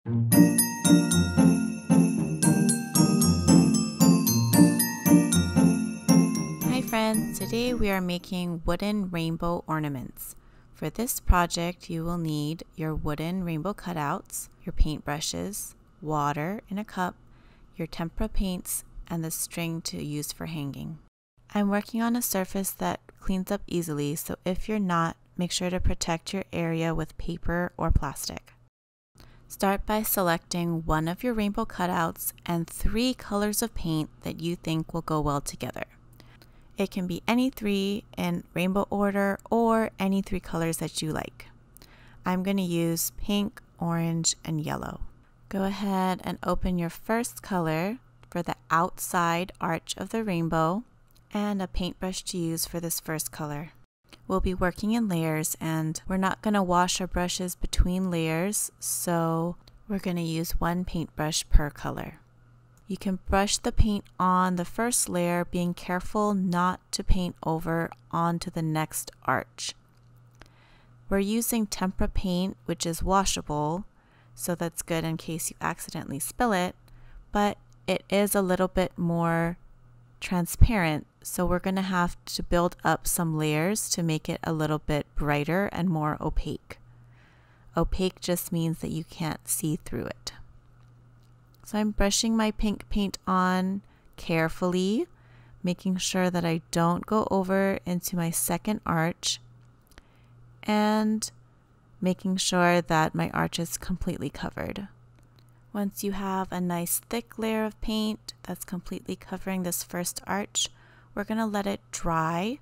Hi friends, today we are making wooden rainbow ornaments. For this project you will need your wooden rainbow cutouts, your paintbrushes, water in a cup, your tempera paints, and the string to use for hanging. I'm working on a surface that cleans up easily, so if you're not, make sure to protect your area with paper or plastic. Start by selecting one of your rainbow cutouts and 3 colors of paint that you think will go well together. It can be any 3 in rainbow order or any 3 colors that you like. I'm going to use pink, orange, and yellow. Go ahead and open your first color for the outside arch of the rainbow and a paintbrush to use for this first color. We'll be working in layers and we're not going to wash our brushes between layers, so we're going to use 1 paintbrush per color. You can brush the paint on the first layer, being careful not to paint over onto the next arch. We're using tempera paint, which is washable, so that's good in case you accidentally spill it, but it is a little bit more transparent, so we're going to have to build up some layers to make it a little bit brighter and more opaque. Opaque just means that you can't see through it. So I'm brushing my pink paint on carefully, making sure that I don't go over into my second arch, and making sure that my arch is completely covered. Once you have a nice thick layer of paint that's completely covering this first arch, we're going to let it dry.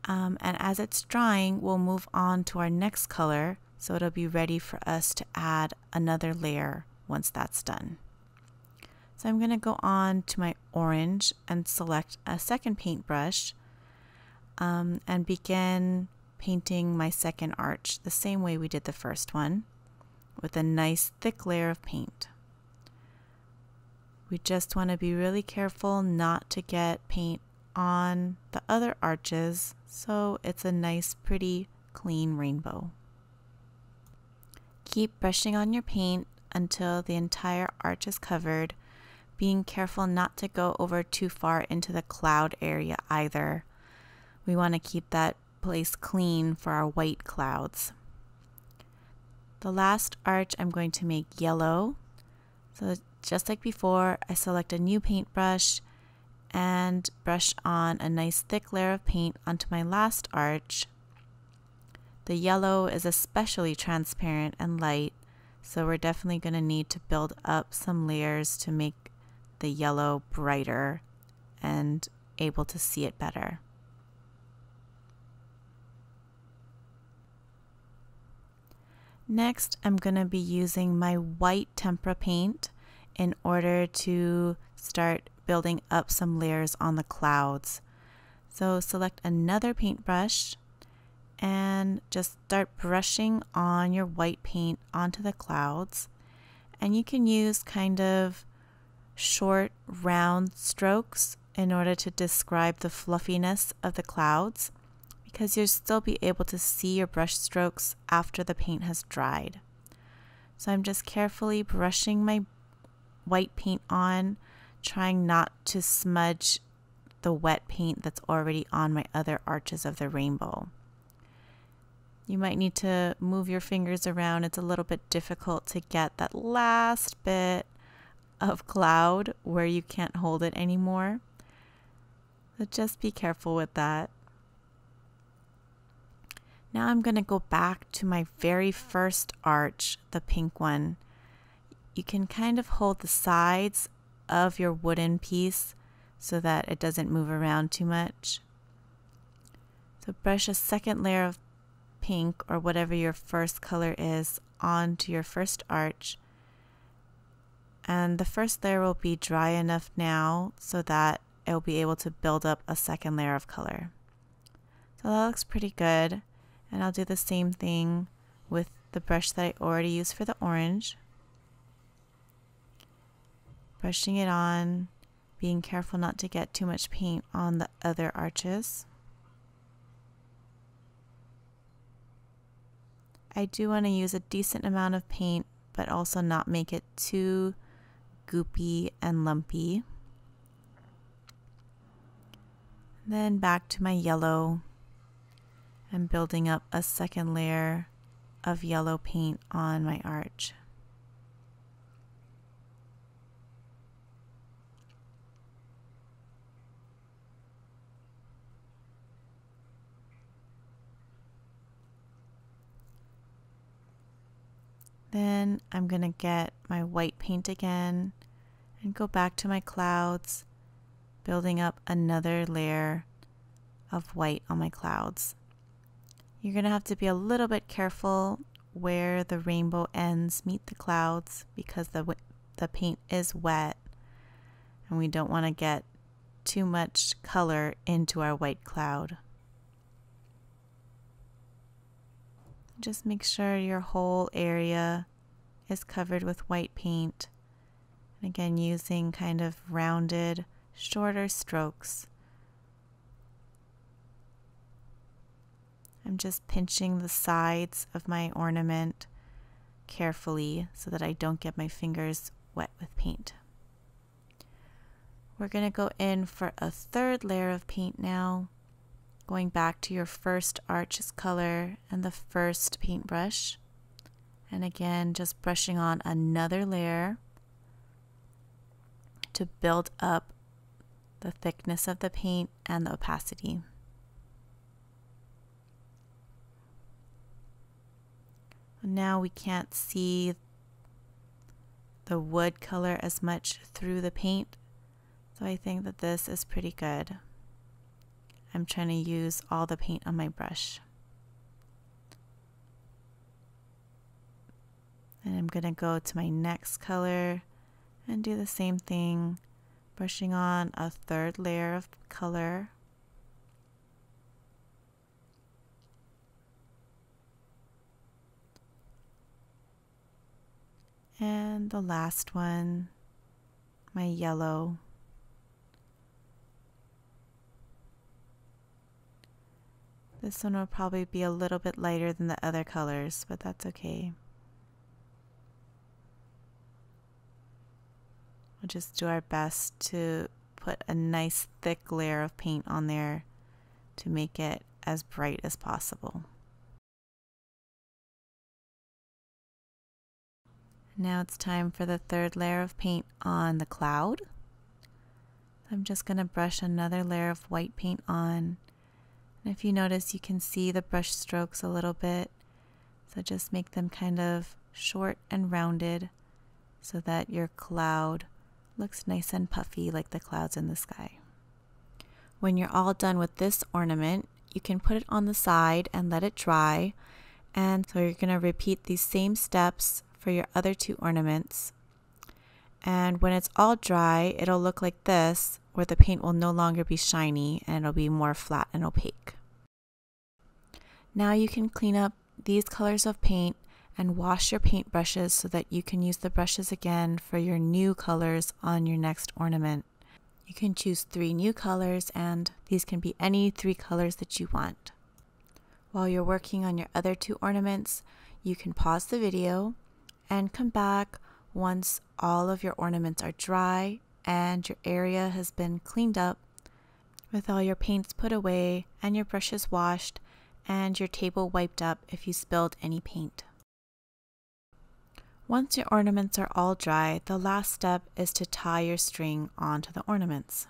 And as it's drying, we'll move on to our next color, so it'll be ready for us to add another layer once that's done. So I'm going to go on to my orange and select a second paintbrush and begin painting my second arch the same way we did the first one, with a nice thick layer of paint. We just want to be really careful not to get paint on the other arches, so it's a nice, pretty, clean rainbow. Keep brushing on your paint until the entire arch is covered, being careful not to go over too far into the cloud area either. We want to keep that place clean for our white clouds. The last arch I'm going to make yellow. So just like before, I select a new paintbrush and brush on a nice thick layer of paint onto my last arch. The yellow is especially transparent and light, so we're definitely going to need to build up some layers to make the yellow brighter and able to see it better. Next, I'm going to be using my white tempera paint in order to start building up some layers on the clouds. So select another paintbrush and just start brushing on your white paint onto the clouds. And you can use kind of short, round strokes in order to describe the fluffiness of the clouds, because you'll still be able to see your brush strokes after the paint has dried. So I'm just carefully brushing my white paint on, trying not to smudge the wet paint that's already on my other arches of the rainbow. You might need to move your fingers around. It's a little bit difficult to get that last bit of cloud where you can't hold it anymore. So just be careful with that. Now I'm going to go back to my very first arch, the pink one. You can kind of hold the sides of your wooden piece so that it doesn't move around too much. So brush a second layer of pink, or whatever your first color is, onto your first arch. And the first layer will be dry enough now so that it will be able to build up a second layer of color. So that looks pretty good. And I'll do the same thing with the brush that I already used for the orange. Brushing it on, being careful not to get too much paint on the other arches. I do want to use a decent amount of paint but also not make it too goopy and lumpy. Then back to my yellow and building up a second layer of yellow paint on my arch. Then I'm going to get my white paint again and go back to my clouds, building up another layer of white on my clouds. You're going to have to be a little bit careful where the rainbow ends meet the clouds because the paint is wet and we don't want to get too much color into our white cloud. Just make sure your whole area is covered with white paint. And again, using kind of rounded, shorter strokes. I'm just pinching the sides of my ornament carefully so that I don't get my fingers wet with paint. We're going to go in for a third layer of paint now. Going back to your first arch's color and the first paintbrush. And again, just brushing on another layer to build up the thickness of the paint and the opacity. Now we can't see the wood color as much through the paint, so I think that this is pretty good. I'm trying to use all the paint on my brush. And I'm going to go to my next color and do the same thing, brushing on a third layer of color. And the last one, my yellow. This one will probably be a little bit lighter than the other colors, but that's okay. We'll just do our best to put a nice thick layer of paint on there to make it as bright as possible. Now it's time for the third layer of paint on the cloud. I'm just going to brush another layer of white paint on. And if you notice, you can see the brush strokes a little bit. So just make them kind of short and rounded so that your cloud looks nice and puffy like the clouds in the sky. When you're all done with this ornament, you can put it on the side and let it dry. And so you're going to repeat these same steps for your other two ornaments. And when it's all dry, it'll look like this, where the paint will no longer be shiny and it'll be more flat and opaque. Now you can clean up these colors of paint and wash your paint brushes so that you can use the brushes again for your new colors on your next ornament. You can choose 3 new colors, and these can be any 3 colors that you want. While you're working on your other 2 ornaments, you can pause the video and come back once all of your ornaments are dry and your area has been cleaned up with all your paints put away and your brushes washed and your table wiped up if you spilled any paint. Once your ornaments are all dry, the last step is to tie your string onto the ornaments.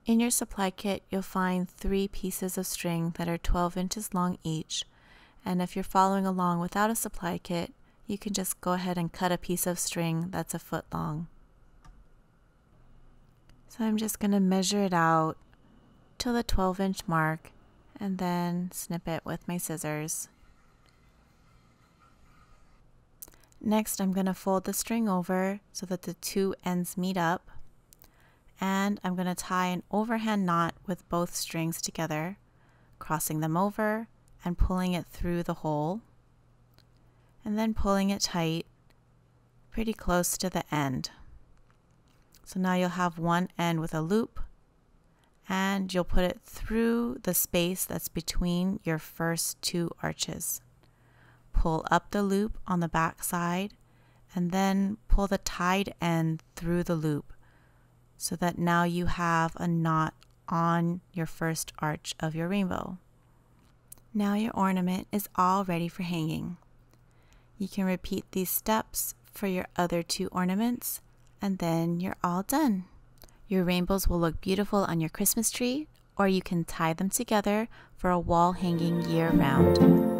In your supply kit, you'll find 3 pieces of string that are 12 inches long each, and if you're following along without a supply kit, you can just go ahead and cut a piece of string that's a foot long. So I'm just going to measure it out to the 12-inch mark and then snip it with my scissors. Next, I'm going to fold the string over so that the 2 ends meet up, and I'm going to tie an overhand knot with both strings together, crossing them over and pulling it through the hole, and then pulling it tight pretty close to the end. So now you'll have one end with a loop, and you'll put it through the space that's between your first 2 arches. pull up the loop on the back side and then pull the tied end through the loop so that now you have a knot on your first arch of your rainbow. Now your ornament is all ready for hanging. You can repeat these steps for your other 2 ornaments and then you're all done. Your rainbows will look beautiful on your Christmas tree, or you can tie them together for a wall hanging year-round.